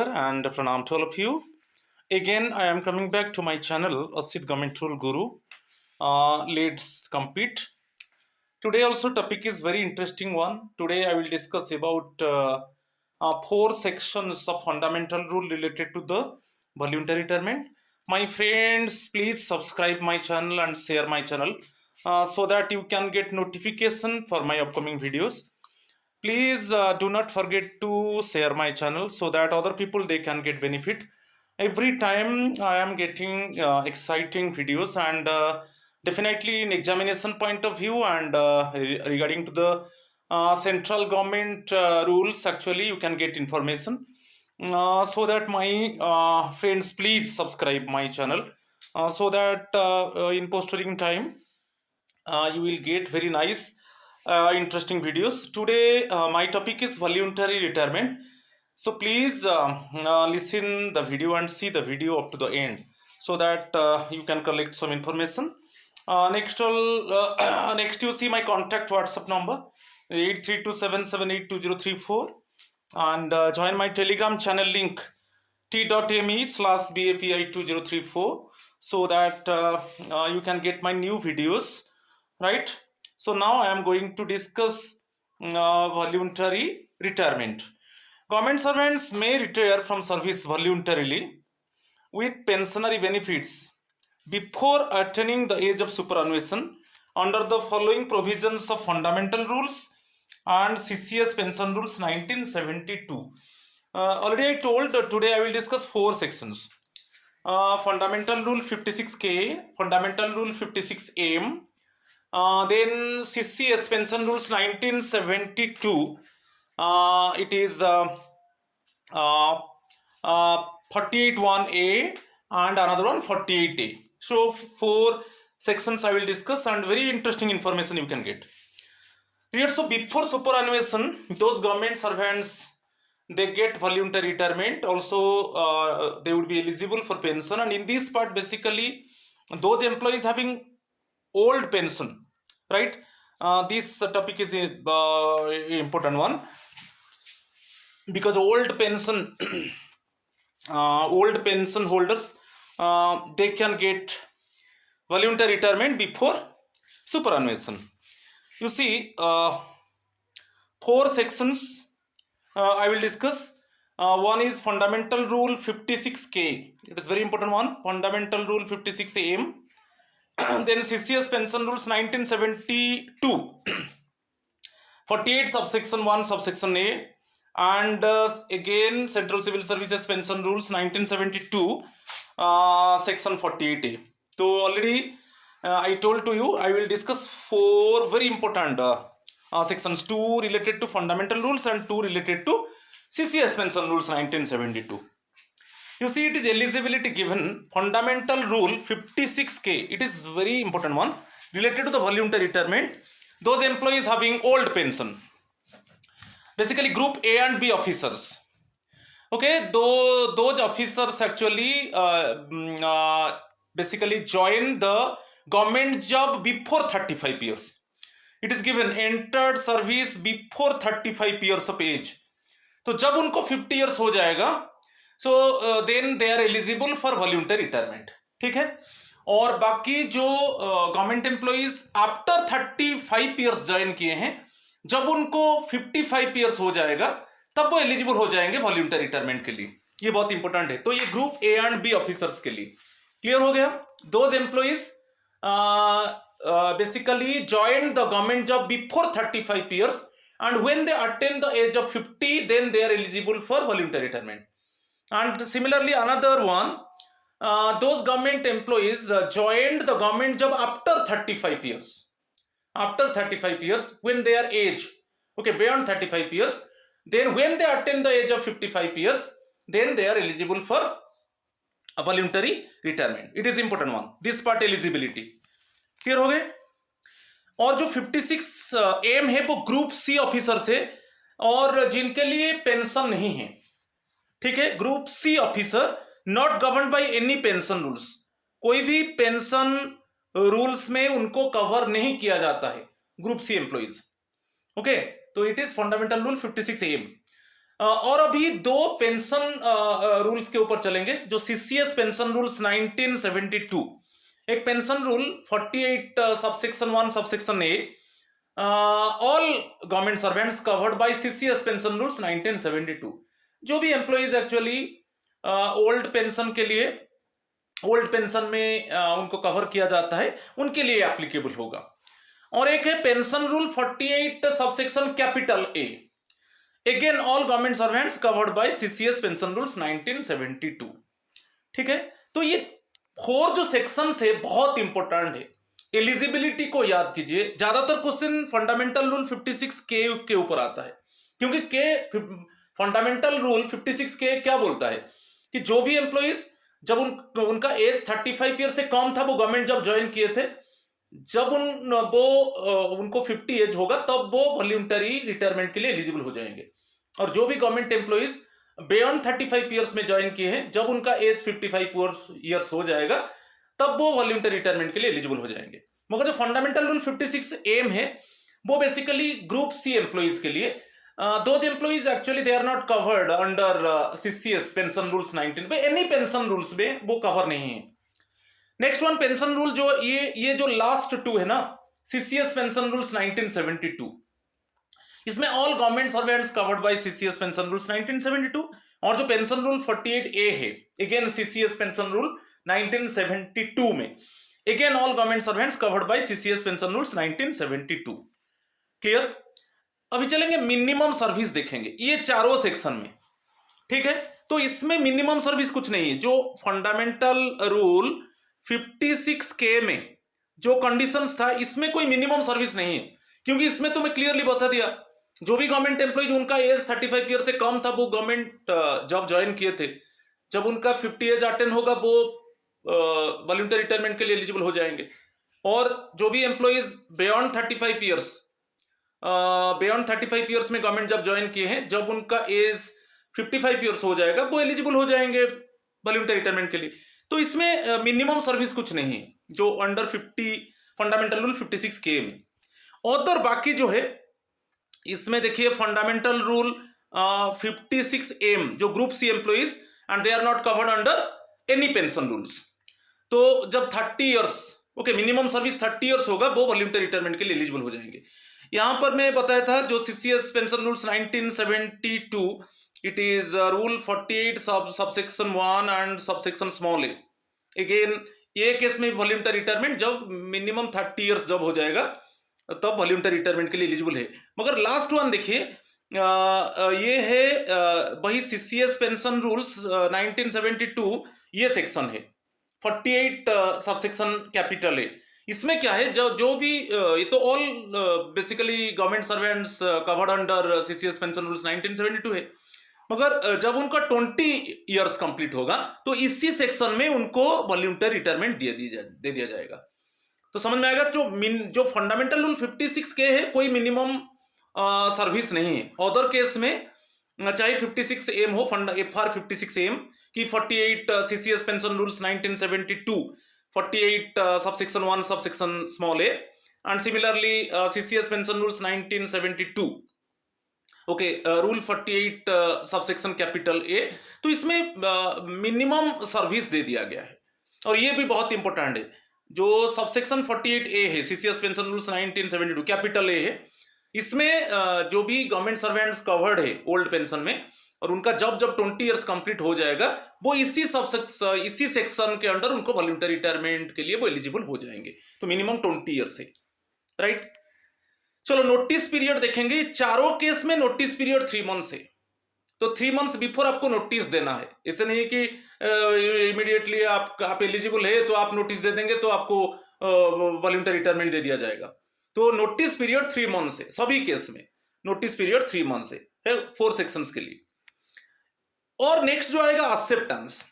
and pranam to all of you. Again, I am coming back to my channel, Asit Government Rule Guru. Let's compete. Today also topic is very interesting one. Today I will discuss about four sections of fundamental rule related to the voluntary retirement. My friends, please subscribe my channel and share my channel so that you can get notification for my upcoming videos. Please do not forget to share my channel so that other people they can get benefit. Every time I am getting exciting videos and definitely in examination point of view and regarding to the central government rules, actually you can get information. So that my friends, please subscribe my channel so that in posting time you will get very nice interesting videos. Today my topic is voluntary retirement, so please listen the video and see the video up to the end so that you can collect some information. Next you see my contact WhatsApp number 8327782034 and join my Telegram channel link t.me/BAPI2034 so that you can get my new videos, right? So now I am going to discuss voluntary retirement. Government servants may retire from service voluntarily with pensionary benefits before attaining the age of superannuation under the following provisions of fundamental rules and CCS pension rules 1972. Already I told today I will discuss four sections. Fundamental rule 56K, fundamental rule 56M, then CCS pension rules 1972. It is 48(1)A and another one 48A. So four sections I will discuss and very interesting information you can get. Here, so before superannuation, those government servants they get voluntary retirement. Also, they would be eligible for pension, and in this part, basically, those employees having old pension, right? This topic is important one because old pension holders they can get voluntary retirement before superannuation. You see, four sections I will discuss. One is fundamental rule 56K. It is very important one. Fundamental rule 56AM. Then CCS pension rules 1972. 48 subsection 1 subsection A. And again Central Civil Services pension rules 1972 section 48A. So already I told to you I will discuss four very important sections, two related to fundamental rules and two related to CCS pension rules 1972. You see, it is eligibility given fundamental rule 56K. It is very important one related to the voluntary retirement. Those employees having old pension, basically group A and B officers. Okay, those officers actually basically join the government job before 35 years. It is given entered service before 35 years of age. तो जब उनको 50 years हो जाएगा, so then they are eligible for voluntary retirement. ठीक है? और बाकी जो government employees after 35 years join किए हैं, जब उनको 55 years हो जाएगा तब वो एलिजिबल हो जाएंगे वॉलंटरी रिटायरमेंट के लिए. ये बहुत इंपॉर्टेंट है. तो ये group A and B officers के लिए क्लियर हो गया. Those employees basically joined the government job before 35 years and when they attain the age of 50 then they are eligible for voluntary retirement. And similarly another one, those government employees joined the government job after 35 years. After 35 years when they are age, okay, beyond 35 years, then when they attain the age of 55 years then they are eligible for a voluntary retirement. It is important one, this part eligibility clear हो गए. और जो 56 M है वो group C officer से और जिनके लिए पेंशन नहीं है. ठीक है, group C officer not govern by any pension rules. कोई भी पेंशन रूल्स में उनको कवर नहीं किया जाता है ग्रुप सी एम्प्लॉइज. ओके, तो it is fundamental rule 56 M. और अभी दो पेंशन रूल्स के ऊपर चलेंगे, जो सीसीएस पेंशन रूल्स 1972, एक pension rule 48 subsection 1 subsection A, all government servants covered by CCS pension rules 1972, जो भी एम्प्लॉइज एक्चुअली ओल्ड पेंशन के लिए, ओल्ड पेंशन में उनको कवर किया जाता है, उनके लिए एप्लीकेबल होगा। और एक है pension rule 48 subsection capital A, again all government servants covered by CCS pension rules 1972। ठीक है, तो ये 4 जो सेक्शन है बहुत इंपॉर्टेंट है, एलिजिबिलिटी को याद कीजिए। ज्यादातर क्वेश्चन फंडामेंटल रूल 56 के ऊपर आता है, क्योंकि के फंडामेंटल रूल 56 के क्या बोलता है कि जो भी एम्प्लॉइज जब उनका एज 35 ईयर से कम था, वो गवर्नमेंट जब ज्वाइन किए थे, जब उनको 50 एज होगा तब वो वॉल्यूंटरी रिटायरमेंट के लिए एलिजिबल हो जाएंगे। और जो भी गवर्नमेंट एम्प्लॉइज बियॉन्ड 35 ईयर्स में ज्वाइन किए हैं, जब उनका एज 55 ईयर्स हो जाएगा तब वो वॉल्यूंटरी रिटायरमेंट के लिए एलिजिबल हो जाएंगे। मगर जो फंडामेंटल रूल 56 एम है वो बेसिकली ग्रुप सी एम्प्लॉइज के लिए, those employees actually they are not covered under CCS pension rules 19 पे, एनी पेंशन रूल्स में वो कवर नहीं है। नेक्स्ट वन पेंशन रूल जो ये जो लास्ट टू है ना, सीसीएस पेंशन रूल्स 1972, इसमें all government servants covered by CCS pension rules 1972। और जो पेंशन रूल 48 ए है, अगेन सीसीएस पेंशन रूल 1972 में, again all government servants covered by CCS pension rules 1972। Clear? अभी चलेंगे मिनिमम सर्विस देखेंगे ये चारों सेक्शन में। ठीक है, तो इसमें मिनिमम सर्विस कुछ नहीं है। जो फंडामेंटल रूल 56 के में जो कंडीशंस था, इसमें कोई मिनिमम सर्विस नहीं है, क्योंकि इसमें तो मैं क्लियरली बता दिया, जो भी गवर्नमेंट एम्प्लॉइज उनका एज 35 ईयर से कम था, वो गवर्नमेंट जब ज्वाइन किए थे, जब उनका 50 एज अटेन होगा वो वॉलंटरी रिटायरमेंट के लिए एलिजिबल हो जाएंगे। और जो भी एम्प्लॉइज बियॉन्ड 35 ईयर्स में गवर्नमेंट जब ज्वाइन किए हैं, जब उनका एज 55 ईयर्स हो जाएगा वो एलिजिबल हो जाएंगे वॉलंटरी रिटायरमेंट के लिए। तो इसमें मिनिमम सर्विस कुछ नहीं है जो अंडर 50 फंडामेंटल रूल 56 के में। और बाकी जो है इसमें देखिए फंडामेंटल रूल 56 एम, जो group C employees and they are not covered under any pension rules, तो जब 30 years okay minimum service 30 years होगा वो वॉलंटरी रिटायरमेंट के लिए एलिजिबल हो जाएंगे। यहां पर मैं बताया था जो CCS pension rules 1972, it is rule 48 subsection 1 and subsection small A. Again ये केस में वॉलंटरी रिटायरमेंट जब मिनिमम 30 ईयर्स जब हो जाएगा तब वॉलंटरी रिटायरमेंट के लिए एलिजिबल है। मगर लास्ट वन देखिए, ये है वही सीसीएस पेंशन रूल्स 1972, ये सेक्शन है 48 सबसेक्शन कैपिटल ए। इसमें क्या है, जो भी ये तो all basically government servants covered under CCS pension rules 1972 है, मगर जब उनका 20 ईयर्स कंप्लीट होगा तो इसी सेक्शन में उनको वॉलंटरी रिटायरमेंट दे दिया जाएगा। तो समझ में आएगा, जो फंडामेंटल रूल 56 के है कोई मिनिमम सर्विस नहीं है। अदर केस में चाहे 56 एम हो, FR 56 एम की 48 CCS pension rules 1972, 48 subsection 1 subsection small a, and similarly CCS pension rules 1972, okay, rule 48 subsection capital A, तो इसमें मिनिमम सर्विस दे दिया गया है। और ये भी बहुत इंपॉर्टेंट है, जो सबसेक्शन 48 ए है CCS pension rules 1972 capital A है, इसमें जो भी गवर्नमेंट सर्वेंट्स कवर्ड है ओल्ड पेंशन में और उनका जब 20 ईयर्स कंप्लीट हो जाएगा वो इसी सेक्शन के अंडर उनको वॉलंटरी रिटायरमेंट के लिए वो एलिजिबल हो जाएंगे। तो मिनिमम 20 ईयर्स है, राइट। चलो नोटिस पीरियड देखेंगे। चारों केस में नोटिस पीरियड 3 मंथ्स है, तो 3 मंथ्स बिफोर आपको नोटिस देना है। ऐसे नहीं कि इमीडिएटली आप एलिजिबल है तो आप नोटिस दे देंगे तो आपको वॉलंटरी रिटायरमेंट दे दिया जाएगा। तो नोटिस पीरियड 3 मंथ्स है, सभी केस में नोटिस पीरियड 3 मंथ्स है 4 सेक्शंस के लिए। और नेक्स्ट जो आएगा एक्सेप्टेंस।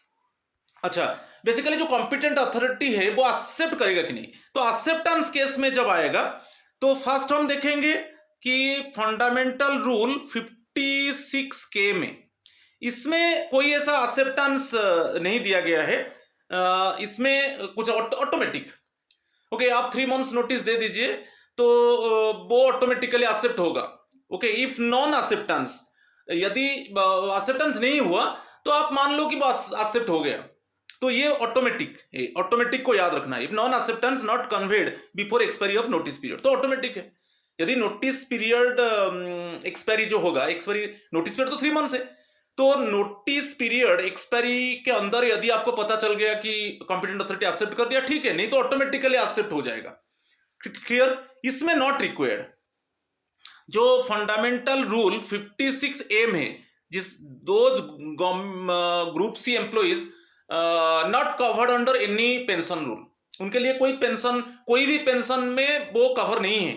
अच्छा, बेसिकली जो कॉम्पिटेंट अथॉरिटी है वो एक्सेप्ट करेगा कि नहीं, तो एक्सेप्टेंस केस में जब आएगा तो फर्स्ट हम देखेंगे कि फंडामेंटल रूल 56 के में इसमें कोई ऐसा एक्सेप्टेंस नहीं दिया गया है, इसमें कुछ ऑटोमेटिक ओके आप 3 मंथ्स नोटिस दे दीजिए तो वो ऑटोमेटिकली एक्सेप्ट होगा। ओके, इफ नॉन एक्सेप्टेंस यदि एक्सेप्टेंस नहीं हुआ तो आप मान लो कि बस एक्सेप्ट हो गया, तो ये ऑटोमेटिक को याद रखना है। If non acceptance not conveyed before expiry of notice period, तो ऑटोमेटिक है। यदि नोटिस पीरियड एक्सपायरी जो होगा, एक्सपायरी नोटिस पीरियड तो 3 मंथ्स है, तो नोटिस पीरियड एक्सपायरी के अंदर यदि आपको पता चल गया कि कॉम्पिटेंट अथॉरिटी एक्सेप्ट कर दिया, ठीक है, नहीं तो ऑटोमेटिकली एक्सेप्ट हो जाएगा। क्लियर? इसमें नॉट रिक्वायर्ड जो फंडामेंटल रूल 56A में, जिस those group C employees not covered under any pension rule, उनके लिए कोई पेंशन, कोई भी पेंशन में वो कवर नहीं है,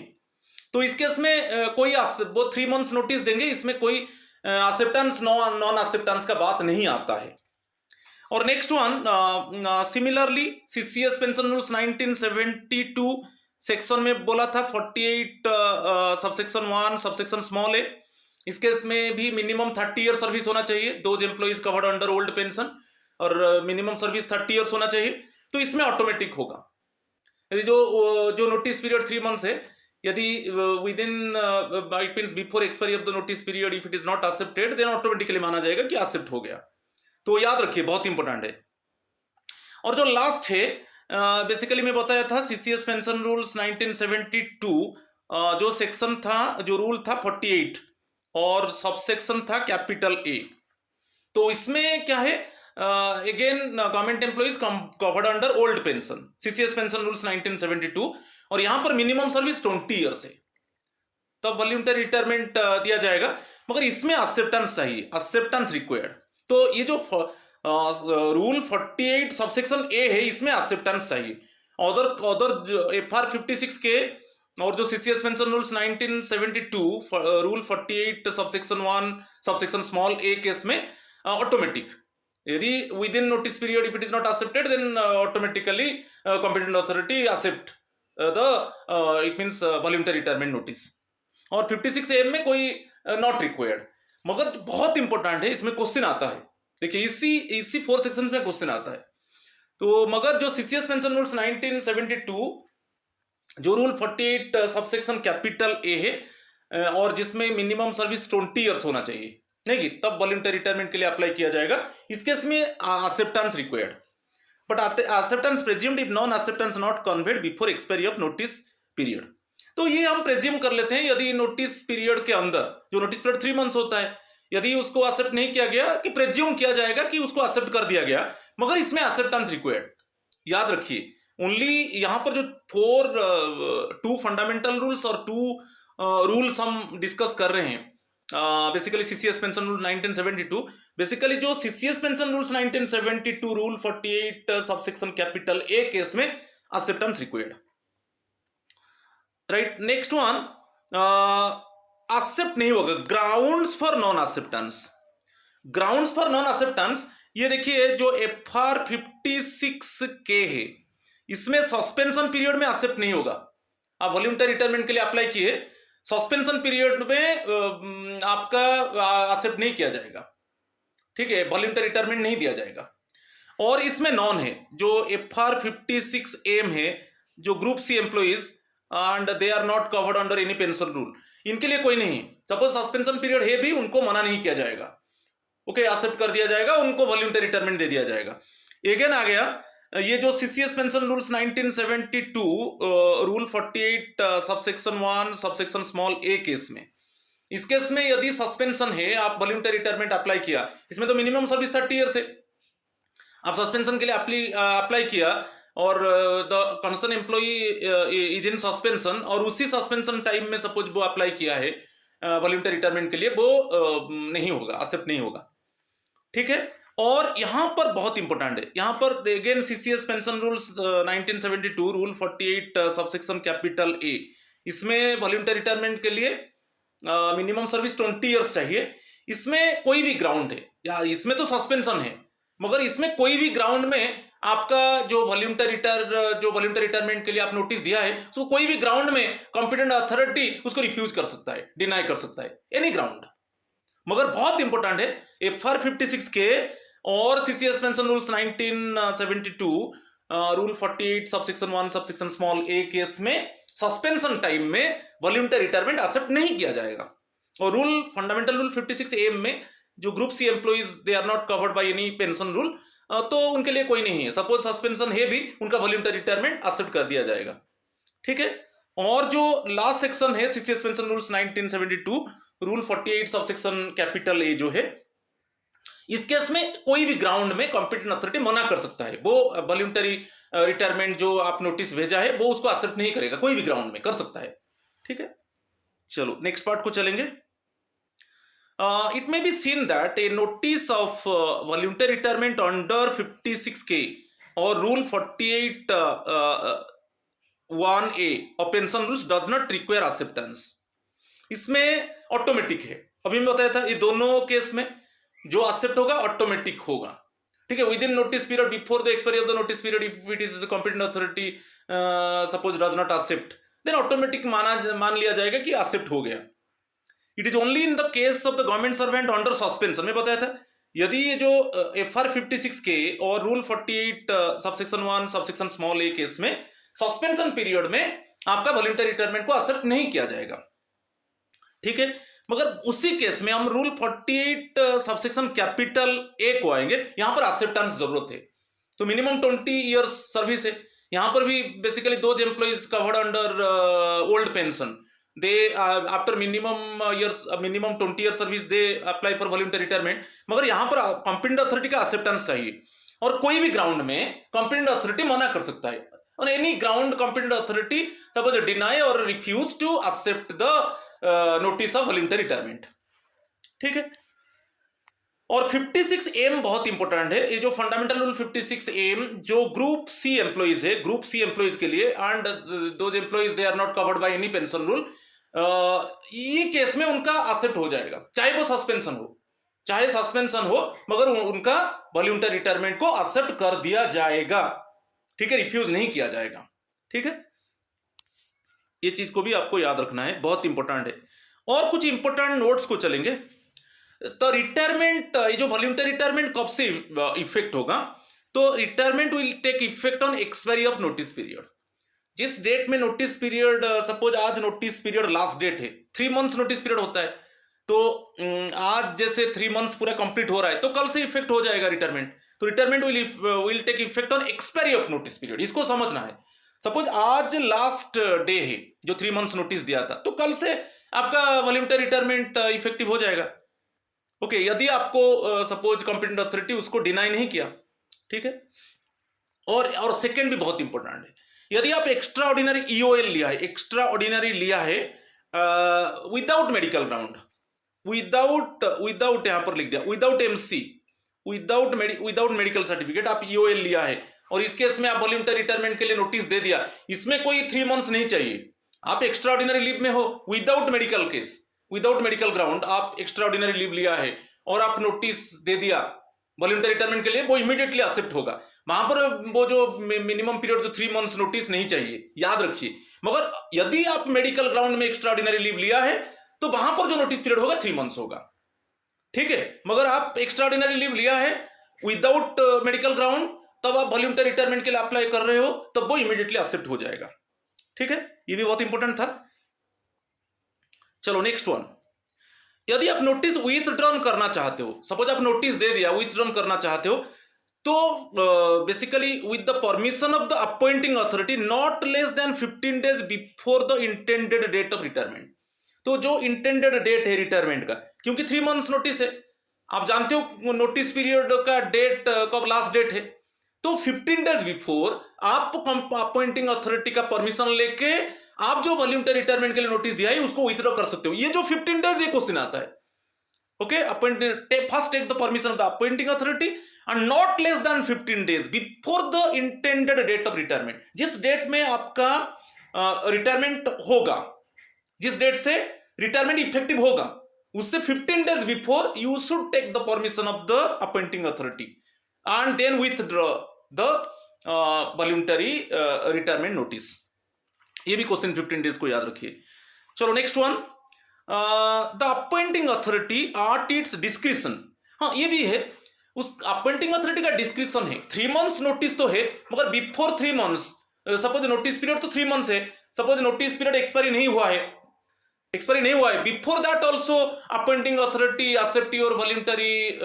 तो इस केस में कोई वो 3 मंथ्स नोटिस देंगे, इसमें कोई एक्सेप्टेंस नॉन एक्सेप्टेंस का बात नहीं आता है। और next one, similarly CCS pension rules 1972 section में बोला था 48 सबसेक्शन 1 सबसेक्शन स्मॉल ए, इस केस में भी मिनिमम 30 ईयर सर्विस होना चाहिए, those employees covered under old pension, और मिनिमम सर्विस 30 ईयर्स होना चाहिए, तो इसमें ऑटोमेटिक होगा। यदि जो नोटिस पीरियड 3 मंथ्स है, यदि within it means before expiry of the notice period if it is not accepted, then automatically माना जाएगा कि एक्सेप्ट हो गया, तो याद रखिए, बहुत इंपॉर्टेंट है। और जो लास्ट है, बेसिकली मैं बताया था सीसीएस पेंशन रूल्स 1972, जो सेक्शन था, जो रूल था 48 और सबसेक्शन था कैपिटल ए, तो इसमें क्या है, again government employees covered under old pension, CCS pension rules 1972, और यहां पर मिनिमम सर्विस 20 ईयर्स है, तब वॉलंटरी रिटायरमेंट दिया जाएगा, मगर इसमें एक्सेप्टेंस चाहिए, एक्सेप्टेंस रिक्वायर्ड। तो ये जो रूल 48 सबसेक्शन ए है, इसमें एक्सेप्टेंस चाहिए। अदर FR 56 के और जो CCS pension rules 1972 rule 48 subsection 1 subsection small A case में ऑटोमेटिक, यदि within notice period if it is not accepted, then automatically competent authority accept the it means voluntary retirement notice. और 56A में कोई not required, मगर बहुत important है, इसमें question आता है, देखिए इसी 4 सेक्शन में क्वेश्चन आता है। तो मगर जो सीसीएस पेंशन रूल्स 1972 जो रूल 48 सबसेक्शन कैपिटल ए है, और जिसमें मिनिमम सर्विस 20 ईयर्स होना चाहिए, नहीं, तब वॉलंटरी रिटायरमेंट के लिए अप्लाई किया जाएगा, इस केस में acceptance required, but acceptance presumed if non acceptance not conveyed before expiry of notice period. तो ये हम प्रेज्यूम कर लेते हैं, यदि नोटिस पीरियड के अंदर, जो नोटिस पीरियड 3 मंथ्स होता है, यदि उसको एक्सेप्ट नहीं किया गया, कि प्रेज्यूम किया जाएगा कि उसको एक्सेप्ट कर दिया गया, मगर इसमें एक्सेप्टेंस रिक्वायर्ड। याद रखिए, ओनली यहां पर जो 2 फंडामेंटल रूल्स और 2 रूल्स हम डिस्कस कर रहे हैं, basically CCS pension rule 1972, basically जो CCS pension rules 1972 rule 48 subsection capital A case में acceptance required, right. Next one, accept नहीं होगा, grounds for non acceptance. Grounds for non acceptance, ये देखिए जो FR 56K है, इसमें सस्पेंशन पीरियड में एक्सेप्ट नहीं होगा। आप वॉलंटरी रिटायरमेंट के लिए अप्लाई किए, सस्पेंशन पीरियड में आपका एक्सेप्ट नहीं किया जाएगा, ठीक है, वॉलंटरी रिटायरमेंट नहीं दिया जाएगा। और इसमें नॉन है, जो FR 56A है, जो group C employees and they are not covered under any pension rule, इनके लिए कोई नहीं। सपोज सस्पेंशन पीरियड है भी, उनको मना नहीं किया जाएगा, ओके, एक्सेप्ट कर दिया जाएगा, उनको वॉलंटरी रिटायरमेंट दे दिया जाएगा। अगेन आ गया ये जो CCS pension rules 1972 rule 48 subsection 1 subsection small A case में, इस केस में यदि सस्पेंशन है, आप वॉलंटरी रिटायरमेंट अप्लाई किया, इसमें तो मिनिमम सर्विस 30 ईयर्स है, आप सस्पेंशन के लिए अप्लाई किया, और the concern employee is in suspension, और उसी सस्पेंशन टाइम में सपोज वो अप्लाई किया है वॉलंटरी रिटायरमेंट के लिए, वो नहीं होगा, एक्सेप्ट नहीं होगा, ठीक है। और यहां पर बहुत इंपॉर्टेंट है, यहां पर again CCS pension rules 1972 rule 48 subsection capital ए, इसमें वॉलंटरी रिटायरमेंट के लिए मिनिमम सर्विस 20 ईयर्स चाहिए। इसमें कोई भी ग्राउंड है, या इसमें तो सस्पेंशन है, मगर इसमें कोई भी ग्राउंड में आपका जो वॉलंटरी रिटायरमेंट के लिए आप नोटिस दिया है, उसको कोई भी ग्राउंड में कॉम्पिटेंट अथॉरिटी उसको रिफ्यूज कर सकता है, डिनाई कर सकता है, एनी ग्राउंड। मगर बहुत इंपॉर्टेंट है, FR 56K और CCS pension rules 1972 rule 48 subsection 1 subsection small A case में सस्पेंशन टाइम में वॉलंटरी रिटायरमेंट एक्सेप्ट नहीं किया जाएगा, और रूल फंडामेंटल रूल 56A में जो group C employees they are not covered by any pension rule, तो उनके लिए कोई नहीं है। सपोज सस्पेंशन है भी, उनका वॉलंटरी रिटायरमेंट एक्सेप्ट कर दिया जाएगा, ठीक है। और जो लास्ट सेक्शन है CCS pension rules 1972 rule 48 sub section capital ए जो है, इस केस में कोई भी ग्राउंड में कॉम्पिटेंट अथॉरिटी मना कर सकता है। वो वॉलंटरी रिटायरमेंट जो आप नोटिस भेजा है वो उसको एक्सेप्ट नहीं करेगा, कोई भी ग्राउंड में कर सकता है, ठीक है। चलो नेक्स्ट पार्ट को चलेंगे। It may be seen that a notice of voluntary retirement under 56K or Rule 48 1A of pension rules does not require acceptance. इसमें ऑटोमेटिक है, अभी मैं बताया था ये दोनों केस में जो एक्सेप्ट होगा ऑटोमेटिक होगा, ठीक है। Within notice period before the expiry of the notice period if it is competent authority suppose does not accept, then automatic मान लिया जाएगा कि एक्सेप्ट हो गया। It is only in the case of the government servant under suspension में बताया था, यदि ये जो FR 56K और rule 48 subsection 1 subsection small A case में सस्पेंशन पीरियड में आपका वॉलंटरी रिटायरमेंट को एक्सेप्ट नहीं किया जाएगा, ठीक है। मगर उसी केस में हम रूल 48 सबसेक्शन कैपिटल ए को आएंगे, यहां पर एक्सेप्टेंस जरूरत है। तो मिनिमम 20 इयर्स सर्विस है, यहां पर भी basically those employees covered under old pension, they after minimum years minimum 20 year service they apply for voluntary retirement, मगर यहाँ पर कॉम्पिटेंट अथॉरिटी का एक्सेप्टेंस चाहिए। और कोई भी ग्राउंड में कॉम्पिटेंट अथॉरिटी मना कर सकता है, और any ground competent authority suppose deny और refuse to accept the notice of voluntary retirement, ठीक है। और 56M बहुत इंपॉर्टेंट है, ये जो फंडामेंटल रूल 56M जो ग्रुप सी एम्प्लॉइज है, ग्रुप सी एम्प्लॉइज के लिए and those employees they are not covered by any pension rule, ये केस में उनका एक्सेप्ट हो जाएगा, चाहे वो सस्पेंशन हो, मगर उनका वॉलंटरी रिटायरमेंट को एक्सेप्ट कर दिया जाएगा, ठीक है, रिफ्यूज नहीं किया जाएगा, ठीक है। ये चीज को भी आपको याद रखना है, बहुत इंपॉर्टेंट है। और कुछ इंपॉर्टेंट नोट्स को चलेंगे। तो रिटायरमेंट, ये जो वॉलंटरी रिटायरमेंट कब से इफेक्ट होगा, तो retirement will take effect on expiry of notice period. जिस डेट में नोटिस पीरियड, सपोज आज नोटिस पीरियड लास्ट डेट है, 3 मंथ्स नोटिस पीरियड होता है, तो आज जैसे 3 मंथ्स पूरा कंप्लीट हो रहा है तो कल से इफेक्ट हो जाएगा रिटायरमेंट। तो retirement will take effect on expiry of notice period, इसको समझना है। सपोज आज लास्ट डे है जो 3 मंथ्स नोटिस दिया था, तो कल से आपका वॉलंटरी रिटायरमेंट इफेक्टिव हो जाएगा, ओके। यदि आपको सपोज कॉम्पिटेंट अथॉरिटी उसको डिनाई नहीं किया, ठीक है। और सेकेंड भी बहुत इंपॉर्टेंट है, यदि आप एक्स्ट्रा ऑर्डिनरी EOL लिया है विदाउट मेडिकल ग्राउंड, विदाउट यहां पर लिख दिया without MC, without medical certificate आप EOL लिया है, और इस केस में आप वॉलंटरी रिटायरमेंट के लिए नोटिस दे दिया, इसमें कोई 3 मंथ्स नहीं चाहिए, आप एक्स्ट्रा ऑर्डिनरी लीव में हो, without medical case, without medical ground आप एक्स्ट्रा ऑर्डिनरी लीव लिया है और आप नोटिस दे दिया वॉलंटरी रिटायरमेंट के लिए, वो इमीडिएटली एक्सेप्ट होगा। वहां पर वो जो मिनिमम पीरियड जो 3 मंथ्स नोटिस नहीं चाहिए, याद रखिए। मगर यदि आप मेडिकल ग्राउंड में एक्स्ट्रा ऑर्डिनरी लीव लिया है तो वहां पर जो नोटिस पीरियड होगा 3 मंथ्स होगा, ठीक है। मगर आप एक्स्ट्रा ऑर्डिनरी लीव लिया है विदाउट मेडिकल ग्राउंड, तब आप वॉलंटरी रिटायरमेंट के लिए अप्लाई कर रहे हो, तब वो इमीडिएटली एक्सेप्ट हो जाएगा, ठीक है। ये भी बहुत इंपॉर्टेंट था। चलो नेक्स्ट वन, यदि आप नोटिस विथड्रॉन करना चाहते हो, सपोज आप नोटिस दे दिया, विथड्रॉन करना चाहते हो, तो basically with the permission of the appointing authority not less than 15 days before the intended date of retirement. तो जो इंटेंडेड डेट है रिटायरमेंट का, क्योंकि 3 मंथ्स नोटिस है, आप जानते हो नोटिस पीरियड का डेट कब लास्ट डेट है, तो 15 डेज बिफोर आप अपॉइंटिंग अथॉरिटी का परमिशन लेके आप जो वॉलंटरी रिटायरमेंट के लिए नोटिस दिया है उसको विथड्रॉ कर सकते हो। ये जो 15 डेज, ये क्वेश्चन आता है, okay. First take the permission of the appointing authority and not less than 15 days before the intended date of retirement. जिस डेट में आपका रिटायरमेंट होगा, जिस डेट से रिटायरमेंट इफेक्टिव होगा, उससे 15 days before you should take the permission of the appointing authority and then withdraw the voluntary retirement notice. ये भी क्वेश्चन 15 डेज को याद रखिए। चलो next one, the appointing authority at its discretion. हाँ, ये भी है, उस अपॉइंटिंग अथॉरिटी का डिस्क्रिशन है। 3 मंथ्स नोटिस तो है, मगर before 3 months, suppose notice period तो 3 मंथ्स है, सपोज नोटिस पीरियड एक्सपायरी नहीं हुआ है, एक्सपायरी नहीं हुआ है, before that also appointing authority accept your voluntary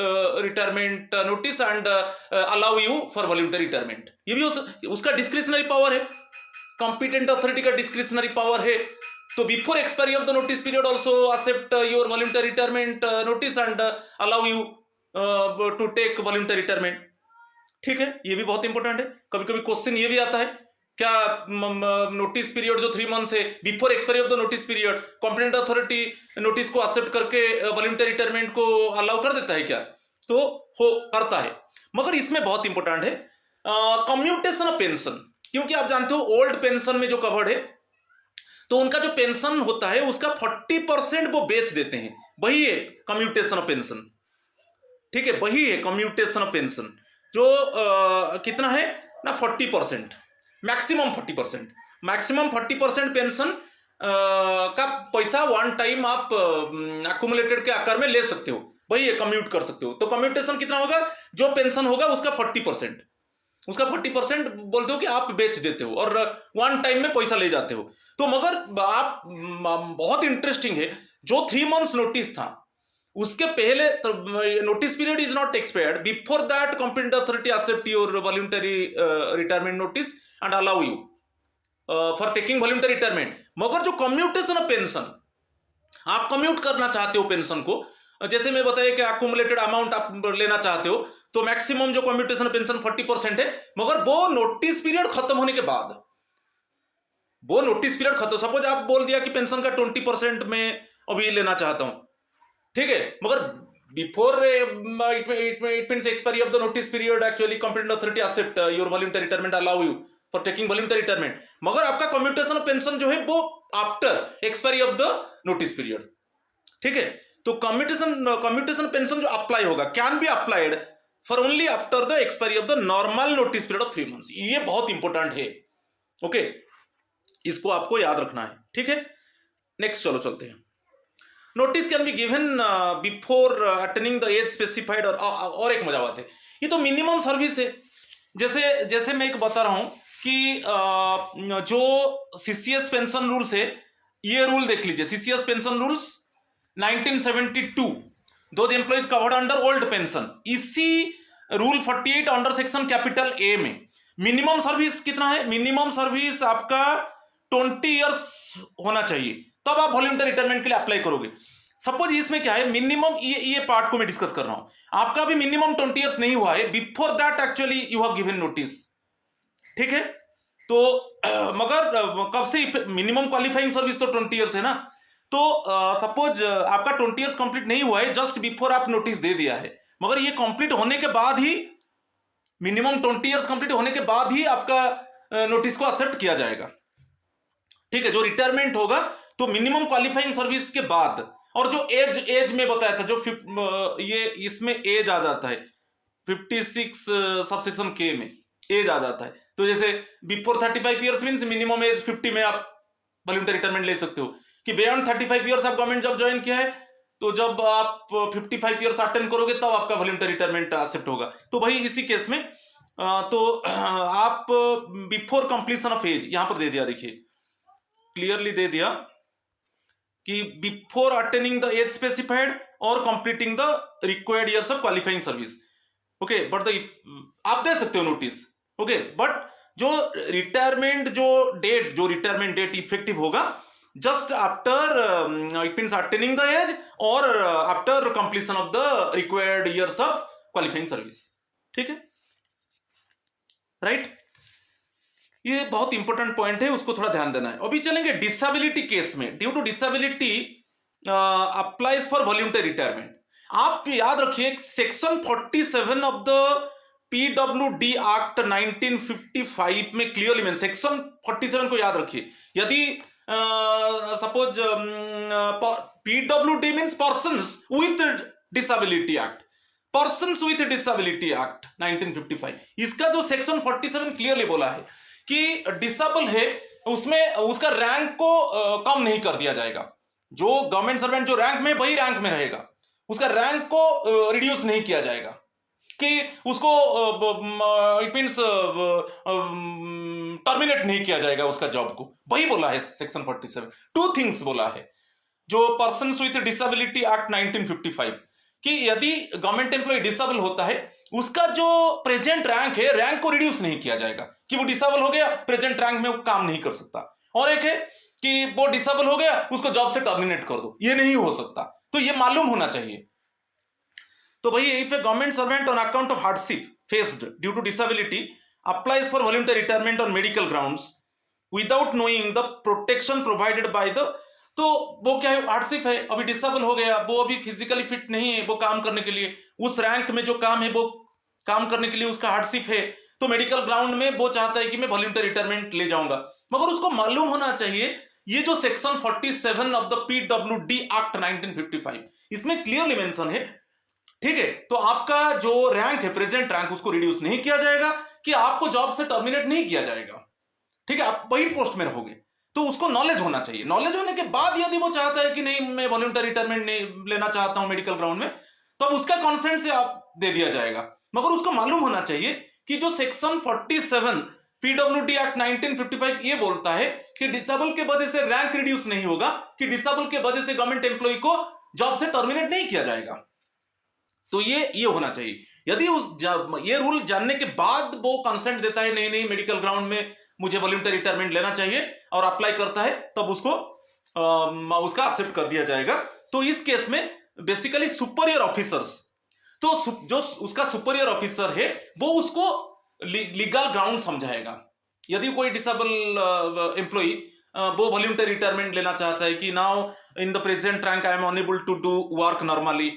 retirement notice and allow you for voluntary retirement. ये भी उसका डिस्क्रिशनरी पावर है, कॉम्पिटेंट अथॉरिटी का डिस्क्रिशनरी पावर है। तो before expiry of the notice period also accept your voluntary retirement notice and allow you to take voluntary retirement. ठीक है, ये भी बहुत इंपॉर्टेंट है। कभी कभी क्वेश्चन ये भी आता है, क्या नोटिस पीरियड जो 3 मंथ्स है, before expiry of the notice period competent authority notice को एक्सेप्ट करके वॉलंटरी रिटायरमेंट को अलाउ कर देता है क्या? तो हो करता है, मगर इसमें बहुत इंपॉर्टेंट है कम्यूटेशन ऑफ पेंशन। क्योंकि आप जानते हो ओल्ड पेंशन में जो कवर्ड है, तो उनका जो पेंशन होता है उसका 40% वो बेच देते हैं, वही है कम्यूटेशन ऑफ पेंशन। ठीक है, वही है कम्यूटेशन ऑफ पेंशन, जो कितना है ना 40%, मैक्सिमम 40%, मैक्सिमम 40% पेंशन का पैसा वन टाइम आप एक्यूमुलेटेड के आकार में ले सकते हो, वही है कम्यूट कर सकते हो। तो कम्यूटेशन कितना होगा, जो पेंशन होगा उसका 40%, उसका 40% बोलते हो कि आप बेच देते हो और वन टाइम में पैसा ले जाते हो। तो मगर आप बहुत इंटरेस्टिंग है, जो 3 मंथ्स नोटिस था उसके पहले notice period is not expired, before that competent authority accept your voluntary retirement notice and allow you for taking voluntary retirement. मगर जो कम्यूटेशन ऑफ पेंशन, आप कम्यूट करना चाहते हो पेंशन को, जैसे मैं बताया कि एक्यूमुलेटेड अमाउंट आप लेना चाहते हो, तो मैक्सिमम जो कम्यूटेशन पेंशन 40% है, मगर वो नोटिस पीरियड खत्म होने के बाद, वो नोटिस पीरियड खत्म, सपोज आप बोल दिया कि पेंशन का 20% में अभी लेना चाहता हूं, ठीक है, मगर before it means expiry of the notice period actually competent authority accept your voluntary retirement allow you for taking voluntary retirement. मगर आपका कम्यूटेशन ऑफ पेंशन जो है वो after expiry of the notice period. ठीक है, तो कम्यूटेशन पेंशन जो apply होगा can be applied for only after the expiry of the normal notice period of 3 months. ये बहुत इंपॉर्टेंट है, ओके, इसको आपको याद रखना है। ठीक है, नेक्स्ट चलो चलते हैं। Notice can be given before attaining the age specified, और एक मजा बात है, ये तो मिनिमम सर्विस है। जैसे मैं एक बता रहा हूं कि जो सीसीएस पेंशन रूल्स है, ये रूल देख लीजिए, CCS pension rules 1972, those employees covered under old pension, इसी rule 48 under section capital A में मिनिमम सर्विस कितना है, मिनिमम सर्विस आपका 20 इयर्स होना चाहिए, तब आप वॉलंटरी रिटायरमेंट के लिए अप्लाई करोगे। सपोज इसमें क्या है, मिनिमम ये पार्ट को मैं डिस्कस कर रहा हूं, आपका भी मिनिमम 20 इयर्स नहीं हुआ है, before that actually you have given notice. ठीक है, तो मगर कब से मिनिमम क्वालिफाइंग सर्विस तो 20 इयर्स है ना, तो सपोज आपका 20 इयर्स कंप्लीट नहीं हुआ है, जस्ट बिफोर आप नोटिस दे दिया है, मगर ये कंप्लीट होने के बाद ही, मिनिमम 20 इयर्स कंप्लीट होने के बाद ही आपका नोटिस को एक्सेप्ट किया जाएगा। ठीक है, जो रिटायरमेंट होगा तो मिनिमम क्वालिफाइंग सर्विस के बाद, और जो एज में बताया था, जो ये इसमें एज आ जाता है 56 सबसेक्शन के में एज आ जाता है, तो जैसे before 35 years means minimum age 50 में आप वॉलंटरी रिटायरमेंट ले सकते हो, कि बियॉन्ड 35 इयर्स आप गवर्नमेंट जॉब ज्वाइन किया है, तो जब आप 55 इयर्स अटेंड करोगे तब आपका वॉलंटरी रिटायरमेंट एक्सेप्ट होगा। तो भाई इसी केस में तो आप बिफोर कंप्लीशन ऑफ एज यहां पर दे दिया, देखिए क्लियरली दे दिया कि before attaining the age specified और completing the required years of qualifying service. Okay, but the आप दे सकते हो नोटिस, ओके, बट जो रिटायरमेंट रिटायरमेंट डेट इफेक्टिव होगा just after it means attaining the age और after completion of the required years of qualifying service. ठीक है, right, ये बहुत इंपॉर्टेंट पॉइंट है, उसको थोड़ा ध्यान देना है। अभी चलेंगे डिसेबिलिटी केस में, due to disability applies for voluntary retirement. आप याद रखिए section 47 of the PWD act 1955 में क्लियरली मेंशन, सेक्शन 47 को याद रखिए। यदि suppose PWD means persons with disability act, persons with disability act 1955, इसका जो सेक्शन 47 क्लियरली बोला है कि डिसेबल है उसमें उसका रैंक को कम नहीं कर दिया जाएगा, जो गवर्नमेंट सर्वेंट जो रैंक में वही रैंक में रहेगा, उसका रैंक को रिड्यूस नहीं किया जाएगा, कि उसको इट मींस टर्मिनेट नहीं किया जाएगा उसका जॉब को, वही बोला है सेक्शन 47। 2 थिंग्स बोला है, जो पर्सन्स विथ डिसेबिलिटी एक्ट 1955 कि यदि गवर्नमेंट एम्प्लॉय डिसेबल होता है, उसका जो प्रेजेंट रैंक है, रैंक को रिड्यूस नहीं किया जाएगा कि वो डिसेबल हो गया, प्रेजेंट रैंक में वो काम नहीं कर सकता। और एक है कि वो डिसेबल हो गया, उसको जॉब से टर्मिनेट कर दो, ये नहीं हो सकता। तो ये मालूम होना चाहिए। तो भाई, if a government servant on account of hardship faced due to disability applies for voluntary retirement on medical grounds without knowing the protection provided by the, तो वो क्या है, हार्डशिप है, अभी डिसेबल हो गया, वो अभी फिजिकली फिट नहीं है वो काम करने के लिए, उस रैंक में जो काम है वो काम करने के लिए उसका हार्डशिप है, तो मेडिकल ग्राउंड में वो चाहता है कि मैं वॉलंटरी रिटायरमेंट ले जाऊंगा। मगर उसको मालूम होना चाहिए ये जो section 47 of the PWD act 1955 इसमें क्लियरली मेंशन है, ठीक है। तो आपका जो रैंक है, प्रेजेंट रैंक, उसको रिड्यूस नहीं किया जाएगा, कि आपको जॉब से टर्मिनेट नहीं किया जाएगा, ठीक है, आप वही पोस्ट में रहोगे। तो उसको नॉलेज होना चाहिए। नॉलेज होने के बाद यदि वो चाहता है कि नहीं मैं वॉलंटरी रिटायरमेंट नहीं लेना चाहता हूं मेडिकल ग्राउंड में, तो अब उसका कंसेंट से आप दे दिया जाएगा। मगर उसको मालूम होना चाहिए कि जो सेक्शन 47 पीडब्ल्यूडी एक्ट 1955 ये बोलता है कि डिसेबल के वजह से रैंक रिड्यूस नहीं होगा, कि डिसेबल के वजह से गवर्नमेंट एम्प्लॉय को जॉब से टर्मिनेट नहीं किया जाएगा। तो ये होना चाहिए। यदि ये रूल जानने के बाद वो कंसेंट देता है नहीं नहीं मेडिकल ग्राउंड में मुझे वॉलंटरी रिटायरमेंट लेना चाहिए और अप्लाई करता है, तब उसको उसका एक्सेप्ट कर दिया जाएगा। तो इस केस में बेसिकली सुपीरियर ऑफिसर्स, तो जो उसका सुपीरियर ऑफिसर है वो उसको लीगल ग्राउंड समझाएगा। यदि कोई डिसेबल एम्प्लॉय वो वॉलंटरी रिटायरमेंट लेना चाहता है कि now in the present rank I am unable to do work normally,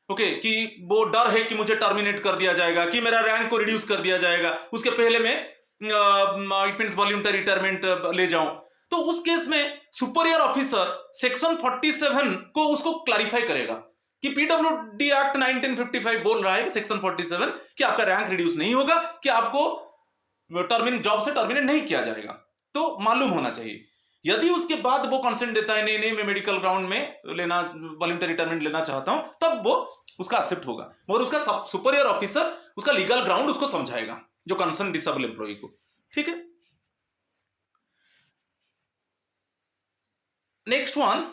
okay, कि वो डर है कि मुझे टर्मिनेट कर दिया जाएगा, कि मेरा रैंक को रिड्यूस कर दिया जाएगा, उसके पहले मैं वॉलंटरी रिटायरमेंट ले जाऊं, तो उस केस में सुपीरियर ऑफिसर सेक्शन 47 को उसको क्लैरिफाई करेगा कि पीडब्ल्यूडी एक्ट 1955 बोल रहा है कि सेक्शन 47 कि आपका रैंक रिड्यूस नहीं होगा, कि आपको जॉब से टर्मिनेट नहीं किया जाएगा। तो मालूम होना चाहिए। यदि उसके बाद वो कंसेंट देता है नहीं नहीं मैं मेडिकल ग्राउंड में लेना वॉलंटरी रिटायरमेंट लेना चाहता हूं, तब वो उसका एक्सेप्ट होगा। मगर उसका सुपीरियर ऑफिसर उसका लीगल ग्राउंड उसको समझाएगा, जो कंसर्न डिसेबल एम्प्लॉय को, ठीक है। Next one,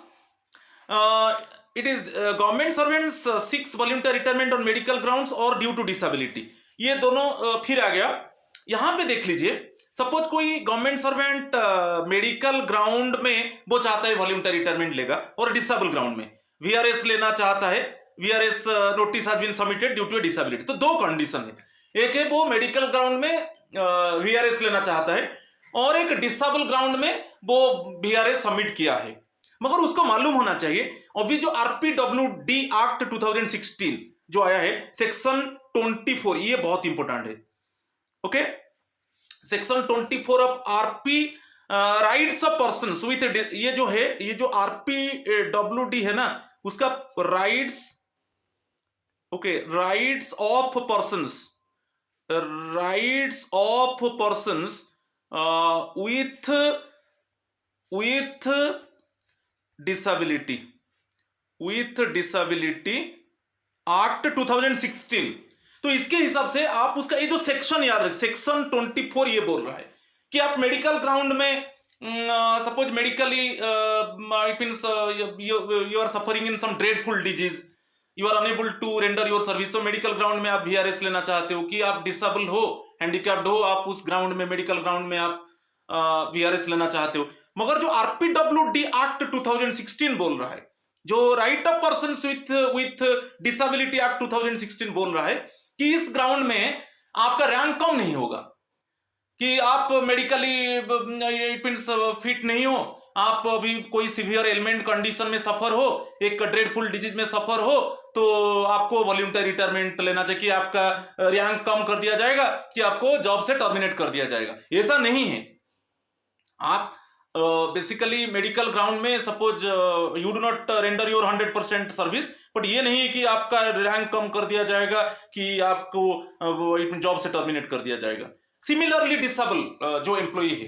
it is government servants seeks voluntary retirement on medical grounds और ड्यू टू डिसेबिलिटी। ये दोनों फिर आ गया। यहां पे देख लीजिए, सपोज कोई गवर्नमेंट सर्वेंट मेडिकल ग्राउंड में वो चाहता है वॉलंटरी रिटायरमेंट लेगा और डिसेबल ग्राउंड में वीआरएस लेना चाहता है, VRS notice has been submitted due to disability. तो दो कंडीशन है, एक है वो मेडिकल ग्राउंड में वीआरएस लेना चाहता है और एक डिसेबल ग्राउंड में वो वीआरएस सबमिट किया है। मगर उसको मालूम होना चाहिए, अभी जो आरपीडब्ल्यूडी एक्ट 2016 जो आया है सेक्शन 24, ये बहुत इंपॉर्टेंट है, okay. Section 24 of RP rights of persons with, ये जो है, ये जो आरपीडब्ल्यूडी है ना, उसका rights, okay, rights of persons, rights of persons with disability, with disability act 2016। तो इसके हिसाब से आप उसका ये जो सेक्शन याद रखें, सेक्शन 24 ये बोल रहा है कि आप मेडिकल ग्राउंड में suppose medically it means you are suffering in some dreadful disease, you are unable to render your service, तो मेडिकल ग्राउंड में आप वीआरएस लेना चाहते हो, कि आप डिसेबल हो, हैंडीकैप्ड हो, आप उस ग्राउंड में मेडिकल ग्राउंड में आप वीआरएस लेना चाहते हो। मगर जो आरपीडब्ल्यूडी एक्ट 2016 बोल रहा है, जो right of persons with disability act 2016 बोल रहा है कि इस ग्राउंड में आपका रैंक कम नहीं होगा, कि आप मेडिकली फिट नहीं हो, आप अभी कोई सीवियर एलिमेंट कंडीशन में सफर हो, एक ड्रेडफुल डिजीज में सफर हो, तो आपको वॉलंटरी रिटायरमेंट लेना चाहिए, कि आपका रैंक कम कर दिया जाएगा, कि आपको जॉब से टर्मिनेट कर दिया जाएगा। ऐसा नहीं है। आप बेसिकली मेडिकल ग्राउंड में suppose you do not render your 100% service, but ये नहीं है कि आपका रैंक कम कर दिया जाएगा, कि आपको जॉब से टर्मिनेट कर दिया जाएगा। सिमिलरली डिसेबल जो एम्प्लॉय है,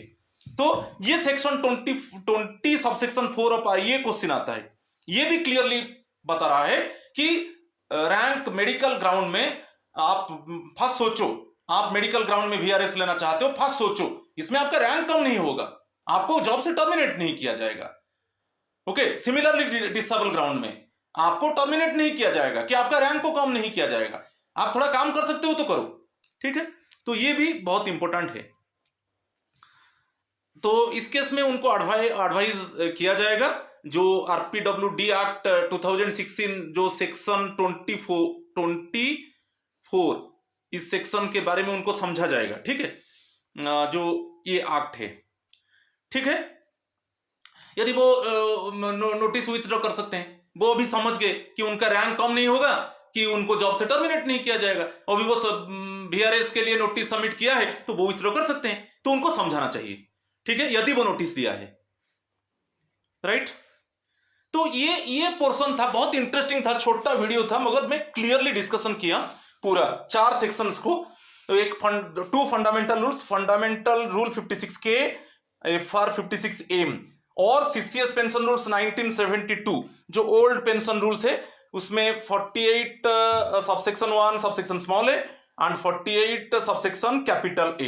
तो ये सेक्शन 20 सबसेक्शन 4 ऑफ ये क्वेश्चन आता है, ये भी क्लियरली बता रहा है कि रैंक मेडिकल ग्राउंड में आप फर्स्ट सोचो, आप मेडिकल ग्राउंड में वीआरएस लेना चाहते हो, फर्स्ट सोचो, इसमें आपका रैंक कम नहीं होगा, आपको जॉब से टर्मिनेट नहीं किया जाएगा। ओके, सिमिलरली डिसेबल ग्राउंड में आपको टर्मिनेट नहीं किया जाएगा कि आपका रैंक को कम नहीं किया जाएगा, आप थोड़ा काम कर सकते हो तो करो, ठीक है। तो ये भी बहुत इंपॉर्टेंट है। तो इस केस में उनको एडवाइज किया जाएगा, जो आरपीडब्ल्यूडी एक्ट 2016 जो सेक्शन 24 इस सेक्शन के बारे में उनको समझा जाएगा, ठीक है, जो ये एक्ट है, ठीक है। यदि वो नोटिस विथड्रॉ कर सकते हैं, वो भी समझ गए कि उनका रैंक कम नहीं होगा, कि उनको जॉब से टर्मिनेट नहीं किया जाएगा, और भी वो VRS के लिए नोटिस सबमिट किया है तो वो विथड्रॉ कर सकते हैं, तो उनको समझाना चाहिए, ठीक है, यदि वो नोटिस दिया है, राइट। तो ये पोर्शन था, बहुत इंटरेस्टिंग था, छोटा वीडियो था, मगर मैं क्लियरली डिस्कशन किया पूरा 4 सेक्शंस को। एक 2 fundamental rules, fundamental rule 56K, FR 56M, और CCS पेंशन रूल्स 1972 जो ओल्ड पेंशन रूल्स है, उसमें 48 subsection 1 subsection small A and 48 subsection capital ए,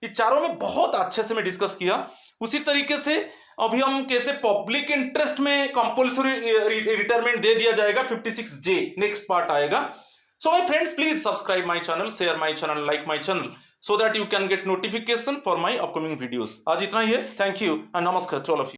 ये चारों में बहुत अच्छे से मैं डिस्कस किया। उसी तरीके से अभी हम कैसे पब्लिक इंटरेस्ट में कंपल्सरी रिटायरमेंट दे दिया जाएगा, 56J नेक्स्ट पार्ट आएगा। So my friends, please subscribe my channel, share my channel, like my channel, so that you can get notification for my upcoming videos. आज इतना ही है, थैंक यू एंड नमस्कार to all of you.